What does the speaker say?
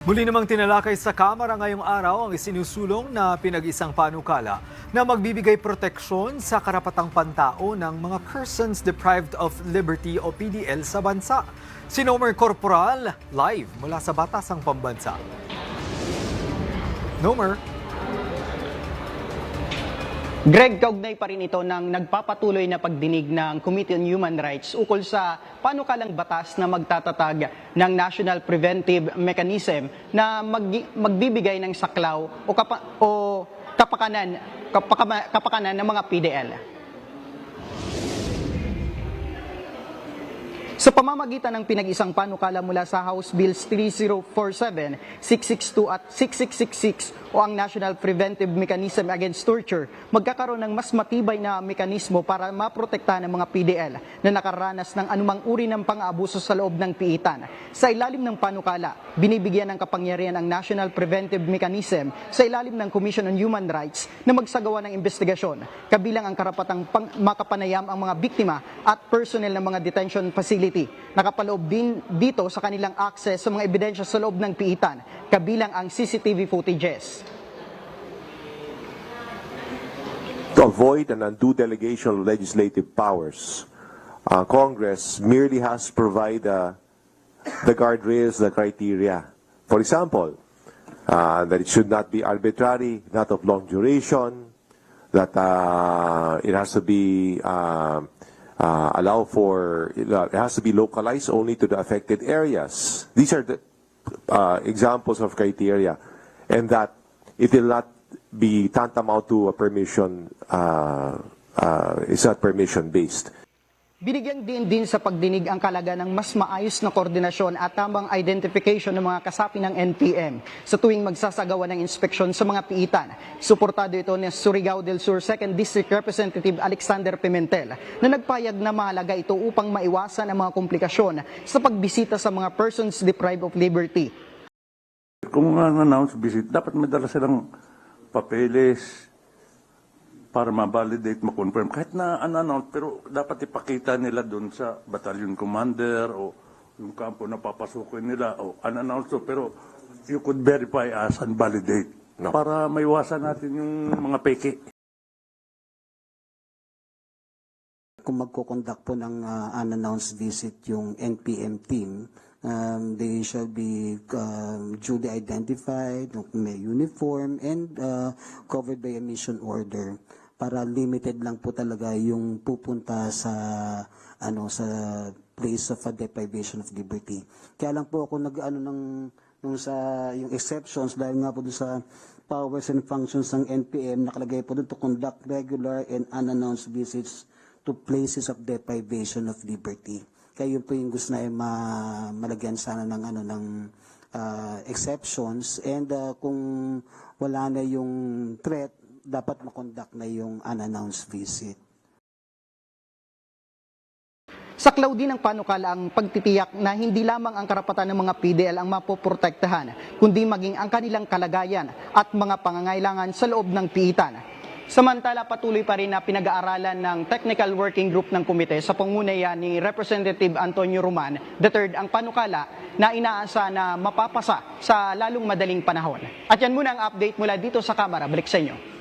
Muli namang tinalakay sa Kamara ngayong araw ang isinusulong na pinag-isang panukala na magbibigay proteksyon sa karapatang pantao ng mga persons deprived of liberty o PDL sa bansa. Si Nomer Corporal, live mula sa Batasang Pambansa. Nomer. Greg, kaugnay pa rin ito ng nagpapatuloy na pagdinig ng Committee on Human Rights ukol sa panukalang batas na magtatatag ng National Preventive Mechanism na magbibigay ng saklaw o kapakanan ng mga PDL. Sa pamamagitan ng pinag-isang panukala mula sa House Bills 3047, 662 at 6666 o ang National Preventive Mechanism Against Torture, magkakaroon ng mas matibay na mekanismo para maprotektahan ng mga PDL na nakaranas ng anumang uri ng pang-aabuso sa loob ng piitan. Sa ilalim ng panukala, binibigyan ng kapangyarihan ang National Preventive Mechanism sa ilalim ng Commission on Human Rights na magsagawa ng investigasyon, kabilang ang karapatang makapanayam ang mga biktima at personnel ng mga detention facility. Nakapaloob din dito sa kanilang access sa mga ebidensya sa loob ng piitan, kabilang ang CCTV footages. To avoid an undue delegation of legislative powers, Congress merely has to provide the guardrails, the criteria. For example, that it should not be arbitrary, not of long duration, that it has to be it has to be localized only to the affected areas. These are the examples of criteria, and that it will not be tantamount to a permission, it's not permission-based. Binigyan din sa pagdinig ang kalaga ng mas maayos na koordinasyon at tamang identification ng mga kasapi ng NPM sa tuwing magsasagawa ng inspeksyon sa mga piitan. Suportado ito ni Surigao del Sur 2nd District Representative Alexander Pimentel na nagpayag na mahalaga ito upang maiwasan ang mga komplikasyon sa pagbisita sa mga persons deprived of liberty. Kung announce visit, dapat may dala silang papeles para ma-validate, ma-confirm. Kahit na unannounced, pero dapat ipakita nila doon sa battalion commander o yung kampo na papasukin nila o unannounced. Pero you could verify as and validate para maiwasan natin yung mga peke. Kung magkukonduct po ng unannounced visit yung NPM team, they shall be duly identified, may uniform, and covered by a mission order para limited lang po talaga yung pupunta sa sa place of deprivation of liberty. Kaya lang po ako sa yung exceptions dahil nga po doon sa powers and functions ng NPM nakalagay po doon to conduct regular and unannounced visits to places of deprivation of liberty. Kaya yun po yung gusto na malagyan sana ng exceptions, and kung wala na yung threat, dapat makonduct na yung unannounced visit. Saklaw din ng panukala ang pagtitiyak na hindi lamang ang karapatan ng mga PDL ang mapoprotektahan, kundi maging ang kanilang kalagayan at mga pangangailangan sa loob ng piitan. Samantala, patuloy pa rin na pinag-aaralan ng Technical Working Group ng komite sa pangunayan ni Representative Antonio Roman III ang panukala na inaasa na mapapasa sa lalong madaling panahon. At yan muna ang update mula dito sa Kamara. Balik sa inyo.